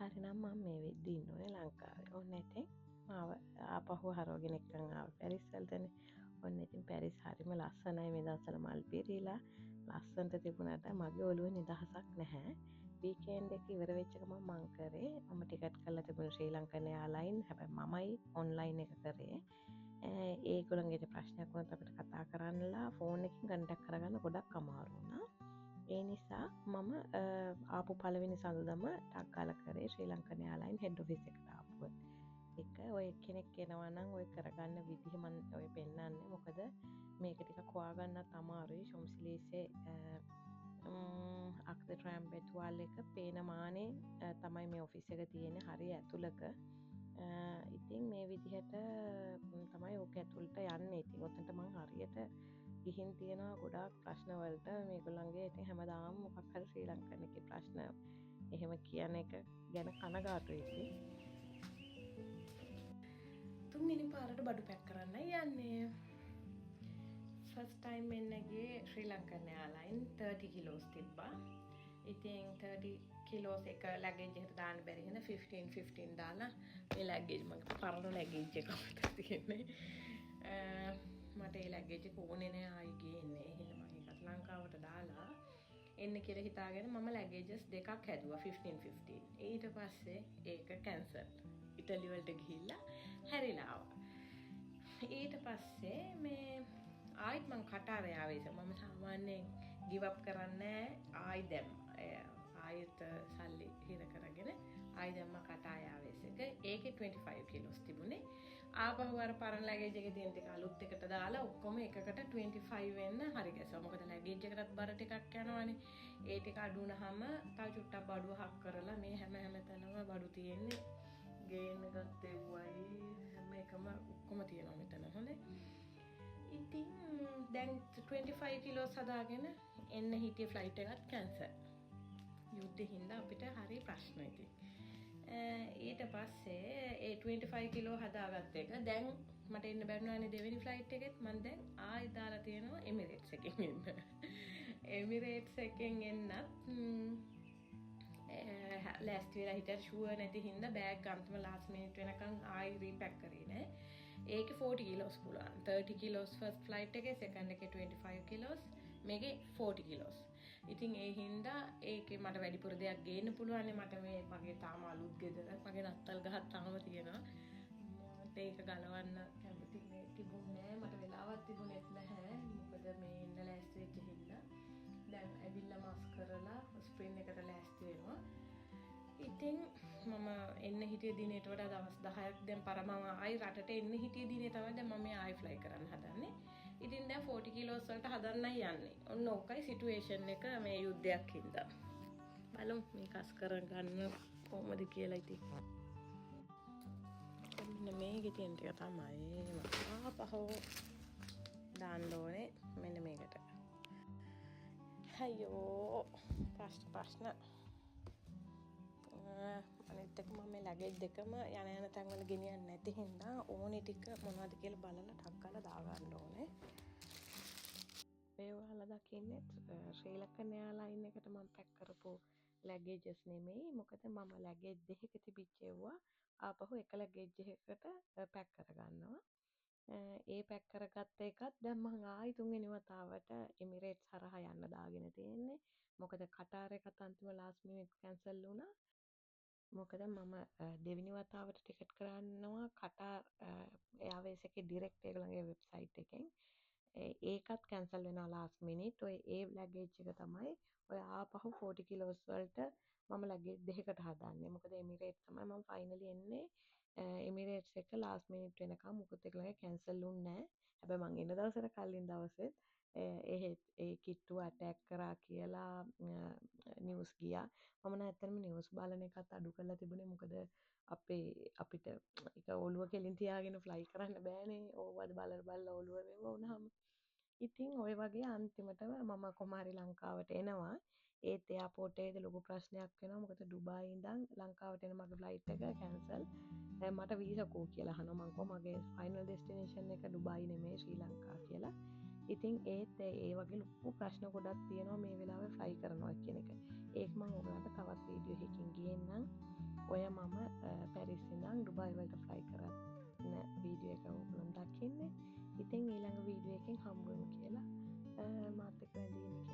හරිනම් මම මේ වෙද්දි ඉන්නෝනේ ලංකාවේ. ඔන්න ඉතින් මාව ආපහු හරවගෙන එක්කන් ආව පැරිස් වලටනේ. ඔන්න ඉතින් පැරිස් හරිම ලස්සනයි මේ දවස්වල මල් පිරීලා ලස්සනට තිබුණාට මගේ ඔළුවේ නිදහසක් නැහැ. වීකෙන්ඩ් එක ඉවර වෙච්ච ගමන් මං කරේ මම ටිකට් කරලා තිබුණ ශ්‍රී ලංකන් එයාර්ලයින්. හැබැයි මමයි ඔන්ලයින් එක කරේ. ඒගොල්ලන්ගේ ප්‍රශ්නයක් වුණත් අපිට කතා කරන්නලා ෆෝන් එකකින් කන්ටැක්ට් කරගන්න ගොඩක් අමාරු වුණා. ඒ නිසා මම ආපු පළවෙනි සඳුදම ටක් ගාලා කරේ ශ්‍රී ලංකන් එයාර්ලයින් හෙඩ් ඔෆිස් එකට ආපුවා. එක ඔය කෙනෙක් එනවා නම් ඔය කරගන්න විදිහ මම ඔය පෙන්නන්නේ. මොකද මේක ටිකක් හොයාගන්නත් අමාරුයි. ශොම්සිලීසේ අක්ද ට්‍රෑම්පෙට් වල් එක පේන මානේ තමයි මේ ඔෆිස් එක තියෙන්නේ හරිය ඇතුළක. ඉතින් මේ විදිහට තමයි ඕක ඇතුළට යන්නේ. ඉතින් ඔතනට මං හරියට ගිහින් තියෙනවා ගොඩාක් ප්‍රශ්නවලට මේගොල්ලන්ගේ. ඉතින් හැමදාම මොකක් හරි ශ්‍රී ලංකන් එකේ ප්‍රශ්න එහෙම කියන එක ගැන කනගාටුයි. ඉතින් තුන්වෙනි පාරට බඩු පැක් කරන්න යන්නේ. ෆස්ට් ටයිම් එන්නගේ ශ්‍රී ලංකන් එයාර්ලයින් 30 කිලෝස් තිබ්බා. ඉතින් 30 කිලෝස් එක ලැගේජ් එකට දාන්න බැරි හින්දා 15 දාලා මේ ලැගේජ් මගේ පරණ ලැගේජ් එක අපිට තියෙන්නේ. මට ඒ ලැගේජ් එක ඕනේ නෑ ආයි ගේන්නේ. එහෙනම් මම ඒකත් ලංකාවට දාලා එන්න කියලා හිතාගෙන මම ලැගේජස් දෙකක් හැදුවා 15. ඊට පස්සේ ඒක කැන්සල්. ඉටලි වලට ගිහිල්ලා හැරිලා ආවා. ඊට පස්සේ මේ ආයිත් මං කටාරේ ආවේ. මම සාමාන්‍යයෙන් ගිව් අප් කරන්නේ ආයි දැම්ම. ආයෙත් සල්ලි හිර කරගෙන ආයි දැම්ම කටාරේ ආවේස් එක. ඒකේ 25 කිලෝස් තිබුණේ. ආපහු අර පරණ ලැගේජ් එකේ තියෙන ටික අලුත් එකට දාලා ඔක්කොම එකකට 25 වෙන්න හරි ගැසුවා. මොකද ලැගේජ් එකටත් බර ටිකක් යනවනේ. ඒ ටික අඩු වුණාම තව චුට්ටක් බඩුව හක් කරලා මේ හැම තැනම බඩු තියෙන්නේ. ගේන එකත් එව්වයි හැම එකම ඔක්කොම තියෙනවා මෙතන. හොඳේ. ඉතින් දැන් 25 කිලෝස් හදාගෙන එන්න හිටිය ෆ්ලයිට් එකත් කැන්සල්. යුද්ධෙ හින්දා අපිට හරි ප්‍රශ්න ඉතින්. ඊට පස්සේ ඒ 25 කිලෝ හදාගත්ත එක දැන් මට එන්න බැරිුණානේ දෙවෙනි ෆ්ලයිට් එකෙත් මම දැන් ආයෙ දාලා තියෙනවා එමිරේට්ස් එකෙන් එන්න. එමිරේට්ස් එකෙන් එන්නත් ලෑස්ති වෙලා හිටියට ෂුවර් නැති හින්දා බෑග් අන්තිම ලාස්ට් මිනිට් වෙනකන් ආයෙ රීපැක් කරේ නෑ. ඒකේ 40 කිලෝස් පුළුවන්. 30 කිලෝස් ෆස්ට් ෆ්ලයිට් එකේ, සෙකන්ඩ් එකේ 25 කිලෝස්, මේකේ 40 කිලෝස්. ඉතින් ඒ හින්දා ඒකේ මට වැඩිපුර දෙයක් ගේන්න පුළුවන්. මට මේ මගේ තාම අලුත් ගෙදර මගේ නත්තල් ගහක් තාම තියෙනවා. මට ඒක ගලවන්න කැමති තිබුණේ නෑ. මට වෙලාවක් තිබුණෙත් නැහැ. මොකද මේ එන්න ලෑස්ති වෙච්ච හින්දා. දැන් ඇවිල්ලා මස් කරලා ස්ප්‍රින් එකට ලෑස්ති වෙනවා. ඉතින් මම එන්න හිටිය දිනේට වඩා දවස් 10ක් දැන් පරමම ආයි රටට එන්න හිටිය දිනේ තමයි දැන් මම ආයි ෆ්ලයි කරන්න හදන්නේ. ඉතින් දැන් 40 කිලෝස් වලට හදන්නයි යන්නේ. ඔන්න ඕකයි සිටුේෂන් එක මේ යුද්ධයක් හින්දා. බලමු මේ කස් කරගන්න කොහොමද කියලා ඉතින්. මෙන්න මේකේ තියෙන ටික තමයි මම ආපහු දාන්න ඕනේ මෙන්න මේකට. අයියෝ ප්‍රශ්න අනිත් එක මම මේ ලැගේජ් දෙකම යන තැන් වල ගෙනියන්නේ නැති හින්දා ඕනේ ටික මොනවද කියලා බලලා ටක් ගාලා දාගන්න ඕනේ. මේ ඔයාලා දකින්නේ ශ්‍රී ලංකන් එයාර්ලයින් එකට මම පැක් කරපු ලැගේජස් නෙමෙයි. මොකද මම ලැගේජ් දෙකක තිබිච්ච ඒවා ආපහු එක ලැගේජ් එකකට පැක් කරගන්නවා. ඒ පැක් කරගත්ත එකත් දැන් මම ආයි තුන්වෙනි වතාවට එමිරේට්ස් හරහා යන්න දාගෙන තියෙන්නේ. මොකද කටාර් එකත් අන්තිම ලාස්ට් මිනිට් කැන්සල් වුණා. මොකද මම දෙවෙනි වතාවට ටිකට් කරන්නවා කටාර් එයාර්වේස් එකේ ඩිරෙක්ට් ඒගොල්ලන්ගේ වෙබ්සයිට් එකෙන්. ඒකත් කැන්සල් වෙනවා ලාස්ට් මිනිට්. ඔය ඒ ලැගේජ් එක තමයි ඔය ආපහු 40 කිලෝස් වලට මම ලැගේජ් දෙකකට හදන්නේ. මොකද එමිරේට්ස් තමයි මම ෆයිනලි එන්නේ. එමිරේට්ස් එක ලාස්ට් මිනිට් වෙනකම් මුකුත් ඒගොල්ලන්ගේ කැන්සල් වුණේ නැහැ. හැබැයි මං එන දවසට කලින් දවසෙත් ඒ කිට්ටුව ඇටැක් කරා කියලා නිවුස් ගියා. මම නම් ඇත්තටම නිවුස් බලන එකත් අඩු කරලා තිබුණේ. මොකද අපිට ඒක ඔළුව කෙලින් තියාගෙන ෆ්ලයි කරන්න බෑනේ. ඕවද බලලා ඔළුව වෙව වුණාම. ඉතින් ඔය වගේ අන්තිමටම මම කොහමහරි ලංකාවට එනවා. ඒත් එයාපෝට් එකේදී ලොකු ප්‍රශ්නයක් වෙනවා. මොකද ඩුබායි ඉඳන් ලංකාවට එන මගේ ෆ්ලයිට් එක කැන්සල්. මට වීසා කෝ කියලා අහනවා. මං කෝ මගේ ෆයිනල් ඩෙස්ටිනේෂන් එක ඩුබායි නෙමෙයි ශ්‍රී ලංකා කියලා. ඉතින් ඒත් ඒ වගේ ලොකු ප්‍රශ්න ගොඩක් තියෙනවා මේ වෙලාවේ ෆ්ලයි කරනවා කියන එක. ඒක මම ඔයාලට තවත් වීඩියෝ එකකින් ගේන්නම්. ඔය මම පැරිසිඳන් ඩුබයි වලට ෆ්ලයි කරන්න වීඩියෝ එක ඔයගොල්ලෝ දකින්නේ. ඉතින් ඊළඟ වීඩියෝ එකෙන් හම්බ වෙමු කියලා මාත් එක්ක රැඳී ඉන්න